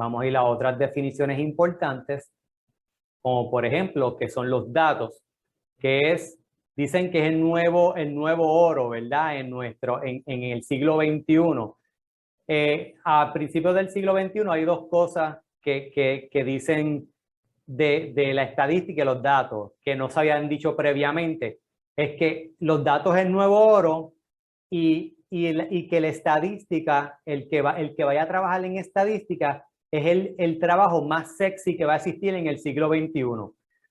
Vamos a ir a otras definiciones importantes, como por ejemplo, que son los datos, que dicen que es el nuevo oro, ¿verdad? En el siglo XXI. A principios del siglo XXI hay dos cosas que dicen de la estadística y los datos, que no se habían dicho previamente. Es que los datos es el nuevo oro y que la estadística, el que vaya a trabajar en estadística, es el trabajo más sexy que va a existir en el siglo XXI.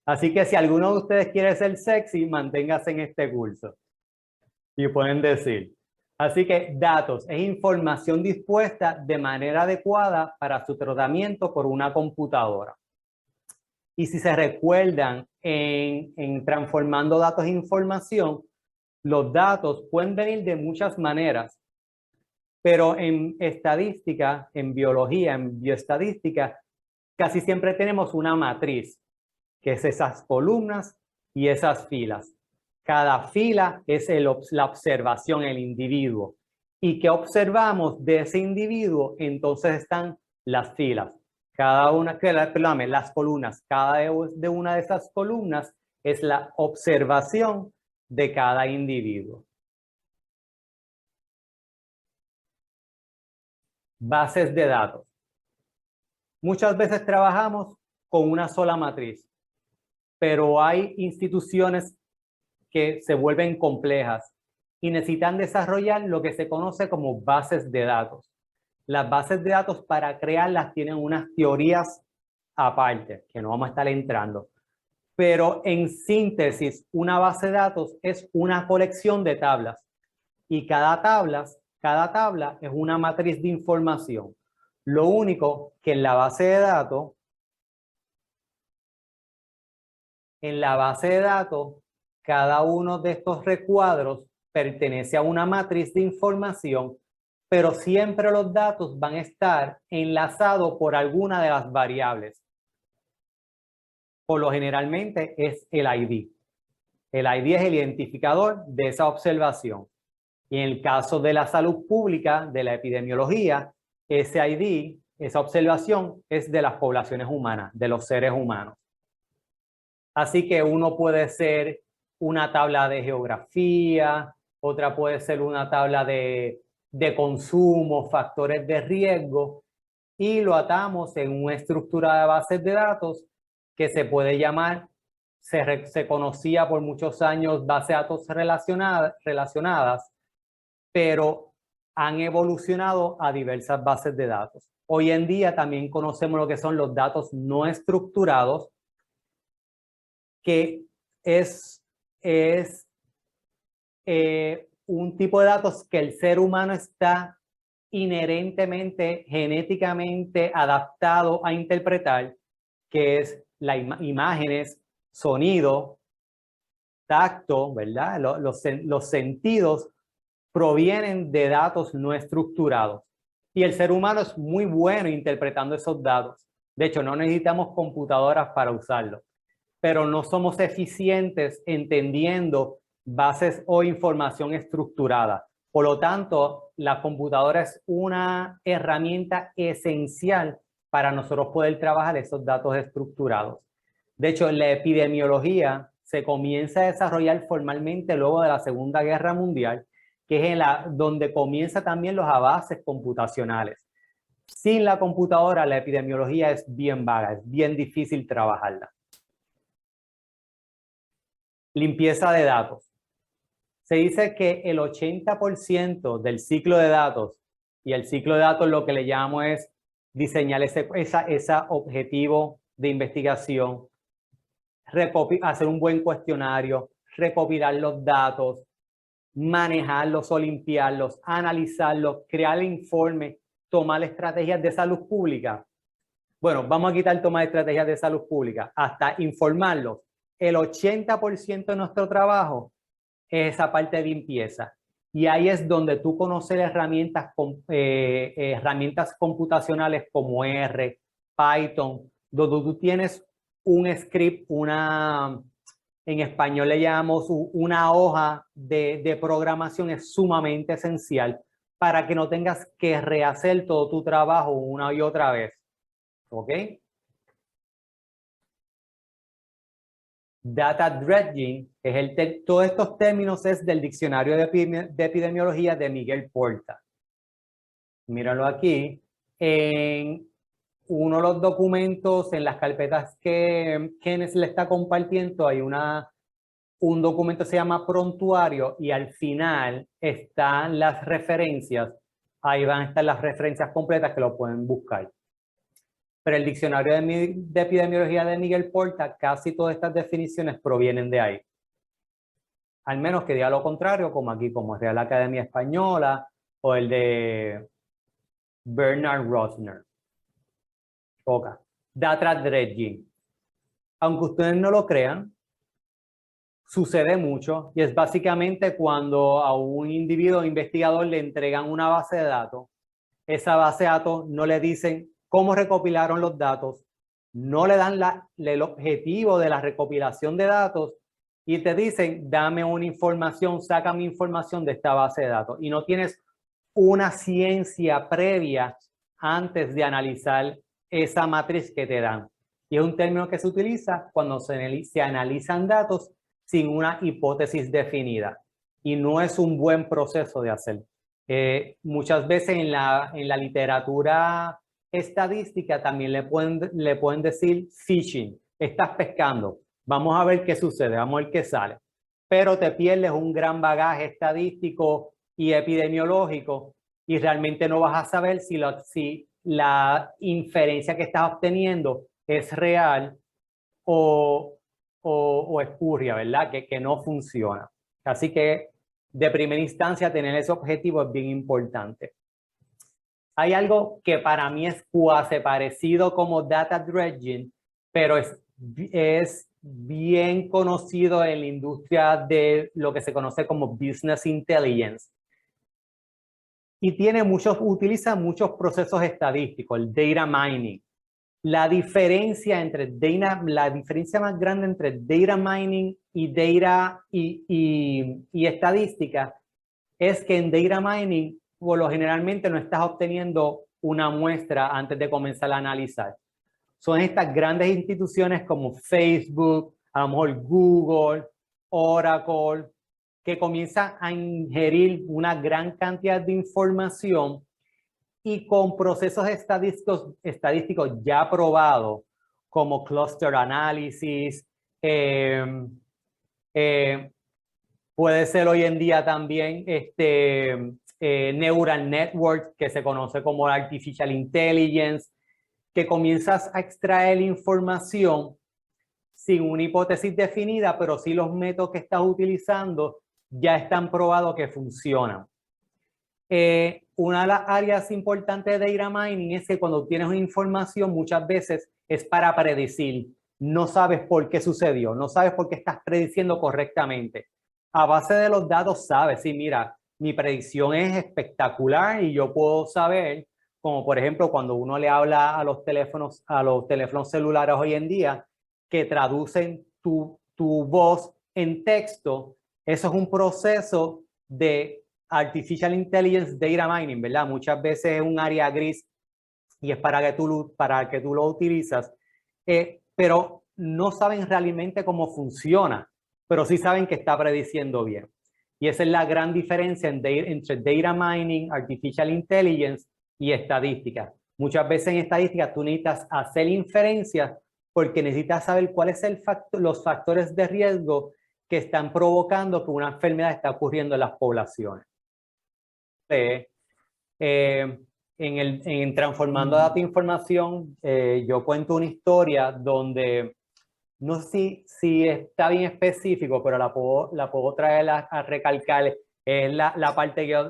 Así que si alguno de ustedes quiere ser sexy, manténgase en este curso. Y pueden decir. Así que datos es información dispuesta de manera adecuada para su tratamiento por una computadora. Y si se recuerdan en transformando datos en información, los datos pueden venir de muchas maneras, pero en estadística, en biología, en bioestadística, casi siempre tenemos una matriz, que es esas columnas y esas filas. Cada fila es la observación, el individuo. ¿Y qué observamos de ese individuo? Entonces están las filas. Las columnas. Cada de una de esas columnas es la observación de cada individuo. Bases de datos. Muchas veces trabajamos con una sola matriz, pero hay instituciones que se vuelven complejas y necesitan desarrollar lo que se conoce como bases de datos. Las bases de datos, para crearlas, tienen unas teorías aparte, que no vamos a estar entrando. Pero en síntesis, una base de datos es una colección de tablas y cada tabla es una matriz de información. Lo único que en la base de datos, cada uno de estos recuadros pertenece a una matriz de información, pero siempre los datos van a estar enlazados por alguna de las variables. Por lo generalmente es el ID. El ID es el identificador de esa observación. Y en el caso de la salud pública, de la epidemiología, ese ID, esa observación es de las poblaciones humanas, de los seres humanos. Así que uno puede ser una tabla de geografía, otra puede ser una tabla de consumo, factores de riesgo, y lo atamos en una estructura de bases de datos que se puede llamar, se conocía por muchos años base de datos relacionadas, pero han evolucionado a diversas bases de datos. Hoy en día también conocemos lo que son los datos no estructurados, que es un tipo de datos que el ser humano está inherentemente, genéticamente adaptado a interpretar, que es imágenes, sonido, tacto, ¿verdad? Los sentidos provienen de datos no estructurados. Y el ser humano es muy bueno interpretando esos datos. De hecho, no necesitamos computadoras para usarlo, pero no somos eficientes entendiendo bases o información estructurada. Por lo tanto, la computadora es una herramienta esencial para nosotros poder trabajar esos datos estructurados. De hecho, la epidemiología se comienza a desarrollar formalmente luego de la Segunda Guerra Mundial, que es donde comienza también los avances computacionales. Sin la computadora, la epidemiología es bien vaga, es bien difícil trabajarla. Limpieza de datos. Se dice que el 80% del ciclo de datos, y el ciclo de datos lo que le llamo es diseñar ese objetivo de investigación, hacer un buen cuestionario, recopilar los datos, manejarlos o limpiarlos, analizarlos, crear el informe, tomar estrategias de salud pública. Bueno, vamos a quitar tomar estrategias de salud pública, hasta informarlos. El 80% de nuestro trabajo es esa parte de limpieza. Y ahí es donde tú conoces herramientas computacionales como R, Python, donde tú tienes un script, en español le llamamos una hoja de programación, es sumamente esencial para que no tengas que rehacer todo tu trabajo una y otra vez. ¿Ok? Data dredging, todos estos términos es del Diccionario de Epidemiología de Miguel Porta. Míralo aquí. En uno de los documentos, en las carpetas que Kenneth le está compartiendo, hay un documento que se llama Prontuario y al final están las referencias. Ahí van a estar las referencias completas que lo pueden buscar. Pero el Diccionario de Epidemiología de Miguel Porta, casi todas estas definiciones provienen de ahí. Al menos que diga lo contrario, como aquí, como Real Academia Española o el de Bernard Rosner. Oca. Data dredging. Aunque ustedes no lo crean, sucede mucho y es básicamente cuando a un individuo investigador le entregan una base de datos. Esa base de datos no le dicen cómo recopilaron los datos, no le dan el objetivo de la recopilación de datos y te dicen, dame una información, sácame información de esta base de datos. Y no tienes una ciencia previa antes de analizar esa matriz que te dan. Y es un término que se utiliza cuando se analizan datos sin una hipótesis definida. Y no es un buen proceso de hacer. Muchas veces en la literatura estadística también le pueden decir fishing. Estás pescando. Vamos a ver qué sucede, vamos a ver qué sale. Pero te pierdes un gran bagaje estadístico y epidemiológico y realmente no vas a saber si la inferencia que estás obteniendo es real o espuria, ¿verdad? Que no funciona. Así que de primera instancia tener ese objetivo es bien importante. Hay algo que para mí es cuasi parecido como data dredging, pero es bien conocido en la industria de lo que se conoce como business intelligence. Y utiliza muchos procesos estadísticos, el data mining. La diferencia más grande entre data mining y estadística es que en data mining, por lo generalmente no estás obteniendo una muestra antes de comenzar a analizar. Son estas grandes instituciones como Facebook, a lo mejor Google, Oracle, que comienzan a ingerir una gran cantidad de información y con procesos estadísticos ya probados, como cluster analysis, puede ser hoy en día también neural network, que se conoce como artificial intelligence, que comienzas a extraer información sin una hipótesis definida, pero sí los métodos que estás utilizando ya están probados que funcionan. Una de las áreas importantes de data mining es que cuando tienes una información muchas veces es para predecir. No sabes por qué sucedió, no sabes por qué estás prediciendo correctamente. A base de los datos sabes, sí, mira, mi predicción es espectacular y yo puedo saber, como por ejemplo cuando uno le habla a los teléfonos celulares hoy en día, que traducen tu voz en texto. Eso es un proceso de Artificial Intelligence Data Mining, ¿verdad? Muchas veces es un área gris y es para que tú lo utilizas, pero no saben realmente cómo funciona, pero sí saben que está prediciendo bien. Y esa es la gran diferencia entre Data Mining, Artificial Intelligence y estadística. Muchas veces en estadística tú necesitas hacer inferencias porque necesitas saber cuáles son los factores de riesgo que están provocando que una enfermedad está ocurriendo en las poblaciones. En Transformando Data e Información, yo cuento una historia donde, no sé si está bien específico, pero la puedo traer a recalcar. Es la parte que yo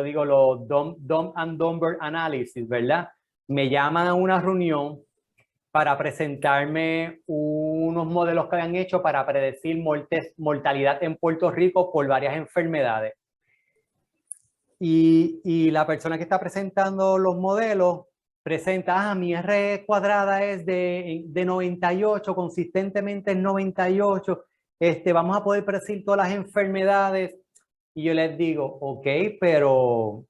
digo, los Dumb and Dumber Analysis, ¿verdad? Me llaman a una reunión para presentarme unos modelos que habían hecho para predecir mortalidad en Puerto Rico por varias enfermedades. Y la persona que está presentando los modelos presenta, mi R cuadrada es de 98, consistentemente es 98, vamos a poder predecir todas las enfermedades. Y yo les digo, ok, pero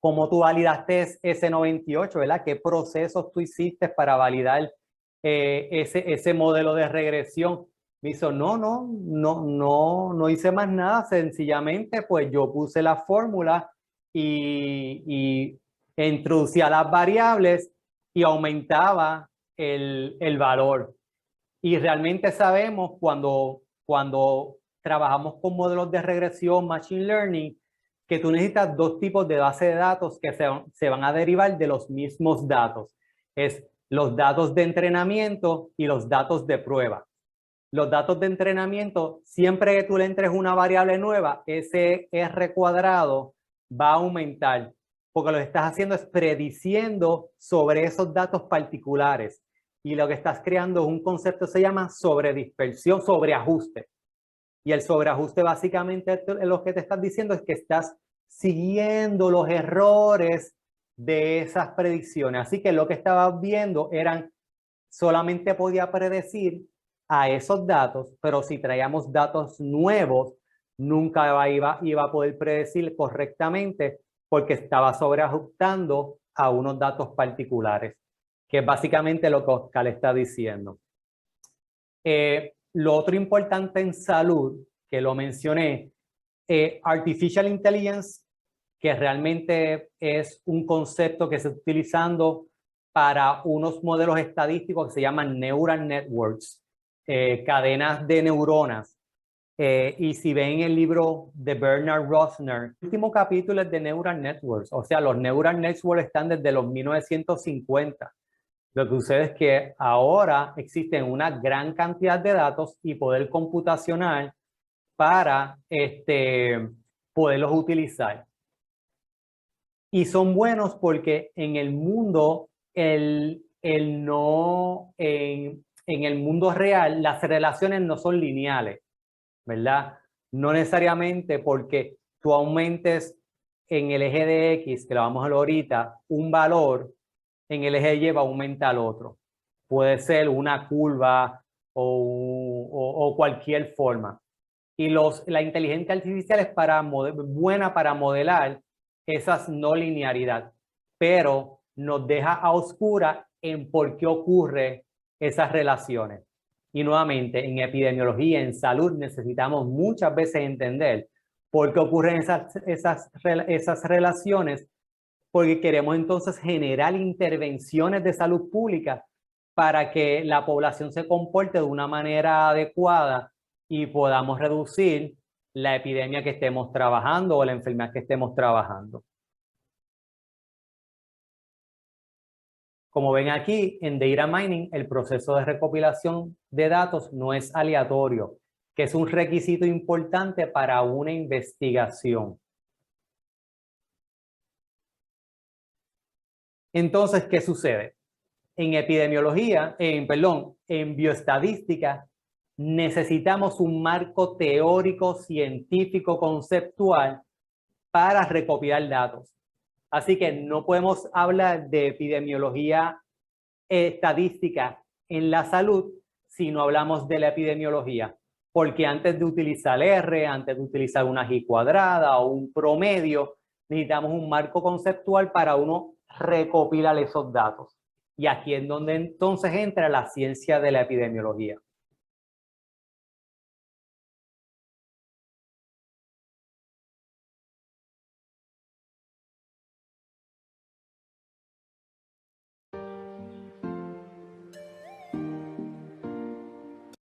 ¿Cómo tú validaste ese 98, ¿verdad? ¿Qué procesos tú hiciste para validar ese modelo de regresión? Me hizo, no hice más nada, sencillamente pues yo puse la fórmula y introducía las variables y aumentaba el valor. Y realmente sabemos cuando trabajamos con modelos de regresión, machine learning, que tú necesitas dos tipos de base de datos que se van a derivar de los mismos datos. Es los datos de entrenamiento y los datos de prueba. Los datos de entrenamiento, siempre que tú le entres una variable nueva, ese R cuadrado va a aumentar, porque lo que estás haciendo es prediciendo sobre esos datos particulares. Y lo que estás creando es un concepto que se llama sobredispersión, sobreajuste. Y el sobreajuste básicamente lo que te estás diciendo es que estás siguiendo los errores de esas predicciones. Así que lo que estabas viendo solamente podía predecir a esos datos, pero si traíamos datos nuevos, nunca iba a poder predecir correctamente porque estaba sobreajustando a unos datos particulares, que es básicamente lo que Oscar está diciendo. Lo otro importante en salud, que lo mencioné, Artificial Intelligence, que realmente es un concepto que se está utilizando para unos modelos estadísticos que se llaman Neural Networks, cadenas de neuronas. Y si ven el libro de Bernard Rosner, el último capítulo es de Neural Networks, o sea, los Neural Networks están desde los 1950. Lo que sucede es que ahora existen una gran cantidad de datos y poder computacional para poderlos utilizar. Y son buenos porque en el mundo, en el mundo real, las relaciones no son lineales, ¿verdad? No necesariamente porque tú aumentes en el eje de X, que lo vamos a ver ahorita, un valor, en el eje Y va a aumentar el otro. Puede ser una curva o cualquier forma. Y la inteligencia artificial es buena para modelar esas no linearidad, pero nos deja a oscura en por qué ocurre esas relaciones. Y nuevamente, en epidemiología, en salud, necesitamos muchas veces entender por qué ocurren esas relaciones, porque queremos entonces generar intervenciones de salud pública para que la población se comporte de una manera adecuada y podamos reducir la epidemia que estemos trabajando o la enfermedad que estemos trabajando. Como ven aquí, en Data Mining, el proceso de recopilación de datos no es aleatorio, que es un requisito importante para una investigación. Entonces, ¿qué sucede? En epidemiología, en bioestadística, necesitamos un marco teórico, científico, conceptual para recopilar datos. Así que no podemos hablar de epidemiología estadística en la salud si no hablamos de la epidemiología. Porque antes de utilizar R, antes de utilizar una G cuadrada o un promedio, necesitamos un marco conceptual para uno recopilar esos datos. Y aquí es donde entonces entra la ciencia de la epidemiología.